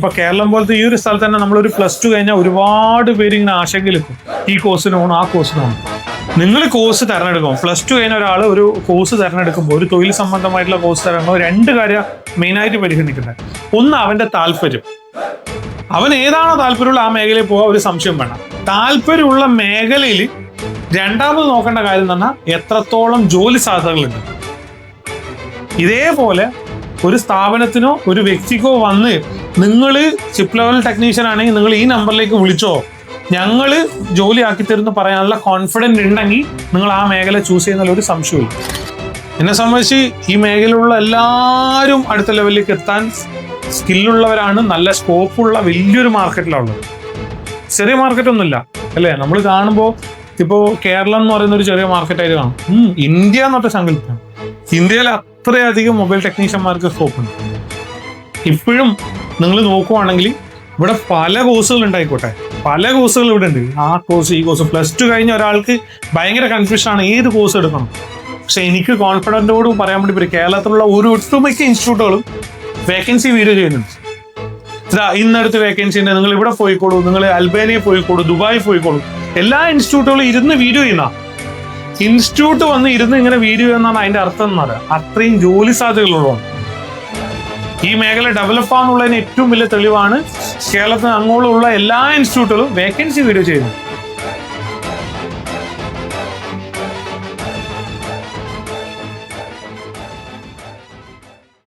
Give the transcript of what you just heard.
ഇപ്പൊ കേരളം പോലത്തെ ഈ ഒരു സ്ഥലത്ത് തന്നെ നമ്മളൊരു +2 കഴിഞ്ഞാൽ ഒരുപാട് പേര് ഇങ്ങനെ ആശങ്കയിലെത്തും, ഈ കോഴ്സിന് പോകണം ആ കോഴ്സിന് പോകണം. നിങ്ങൾ കോഴ്സ് തിരഞ്ഞെടുക്കും. +2 കഴിഞ്ഞ ഒരാൾ ഒരു കോഴ്സ് തിരഞ്ഞെടുക്കുമ്പോൾ, ഒരു തൊഴിൽ സംബന്ധമായിട്ടുള്ള കോഴ്സ് തിരഞ്ഞെടുക്കുമ്പോൾ 2 കാര്യം മെയിനായിട്ട് പരിഗണിക്കുന്നത്. ഒന്ന്, അവന്റെ താല്പര്യം. അവൻ ഏതാണോ താല്പര്യമുള്ള ആ മേഖലയിൽ പോകാൻ ഒരു സംശയം വേണം. താല്പര്യമുള്ള മേഖലയിൽ രണ്ടാമത് നോക്കേണ്ട കാര്യം എന്ന് പറഞ്ഞാൽ എത്രത്തോളം ജോലി സാധ്യതകളുണ്ട്. ഇതേപോലെ ഒരു സ്ഥാപനത്തിനോ ഒരു വ്യക്തിക്കോ വന്ന് നിങ്ങൾ ചിപ്പ് ലെവൽ ടെക്നീഷ്യൻ ആണെങ്കിൽ നിങ്ങൾ ഈ നമ്പറിലേക്ക് വിളിച്ചോ, ഞങ്ങൾ ജോലി ആക്കി തരുമെന്ന് പറയാനുള്ള കോൺഫിഡൻസ് ഉണ്ടെങ്കിൽ നിങ്ങൾ ആ മേഖല ചൂസ് ചെയ്യുന്നതിൽ ഒരു സംശയമില്ല. എന്നെ സംബന്ധിച്ച് ഈ മേഖലയിലുള്ള എല്ലാവരും അടുത്ത ലെവലിലേക്ക് എത്താൻ സ്കില്ലുള്ളവരാണ്. നല്ല സ്കോപ്പുള്ള വലിയൊരു മാർക്കറ്റിലുള്ളത്. ചെറിയ മാർക്കറ്റൊന്നുമില്ല അല്ലേ? നമ്മൾ കാണുമ്പോൾ ഇപ്പോൾ കേരളം എന്ന് പറയുന്ന ഒരു ചെറിയ മാർക്കറ്റായിട്ട് കാണും. ഇന്ത്യ എന്നൊക്കെ സങ്കല്പിക്കാം. ഇന്ത്യയിൽ അത്രയധികം മൊബൈൽ ടെക്നീഷ്യന്മാർക്ക് സ്കോപ്പുണ്ട്. ഇപ്പോഴും നിങ്ങൾ നോക്കുവാണെങ്കിൽ ഇവിടെ പല കോഴ്സുകൾ ഉണ്ടായിക്കോട്ടെ, പല കോഴ്സുകൾ ഇവിടെ ഉണ്ട്. ആ കോഴ്സ്, ഈ കോഴ്സ്. +2 കഴിഞ്ഞ ഒരാൾക്ക് ഭയങ്കര കൺഫ്യൂഷനാണ് ഏത് കോഴ്സ് എടുക്കണം. പക്ഷെ എനിക്ക് കോൺഫിഡൻറ്റോട് പറയാൻ വേണ്ടി പറ്റും, കേരളത്തിലുള്ള ഒരു ഒട്ടുമിക്ക ഇൻസ്റ്റിറ്റ്യൂട്ടുകളും വേക്കൻസി വീഡിയോ ചെയ്യുന്നുണ്ട്. ഇന്നടുത്ത് വേക്കൻസി ഉണ്ട്, നിങ്ങൾ ഇവിടെ പോയിക്കോളൂ, നിങ്ങൾ അൽബേനിയ പോയിക്കോളൂ, ദുബായി പോയിക്കോളൂ. എല്ലാ ഇൻസ്റ്റിറ്റ്യൂട്ടുകളും ഇരുന്ന് വീഡിയോ ചെയ്യുന്ന, ഇൻസ്റ്റിറ്റ്യൂട്ട് വന്ന് ഇരുന്ന് ഇങ്ങനെ വീഡിയോ എന്നാണ് അതിന്റെ അർത്ഥം എന്ന് പറയാം. അത്രയും ജോലി സാധ്യതകളുള്ളതാണ്. ഈ മേഖല ഡെവലപ്പ് ആണെന്നുള്ളതിന് ഏറ്റവും വലിയ തെളിവാണ് കേരളത്തിന് അങ്ങോട്ടുള്ള എല്ലാ ഇൻസ്റ്റിറ്റ്യൂട്ടുകളും വേക്കൻസി വീഡിയോ ചെയ്യുന്നത്.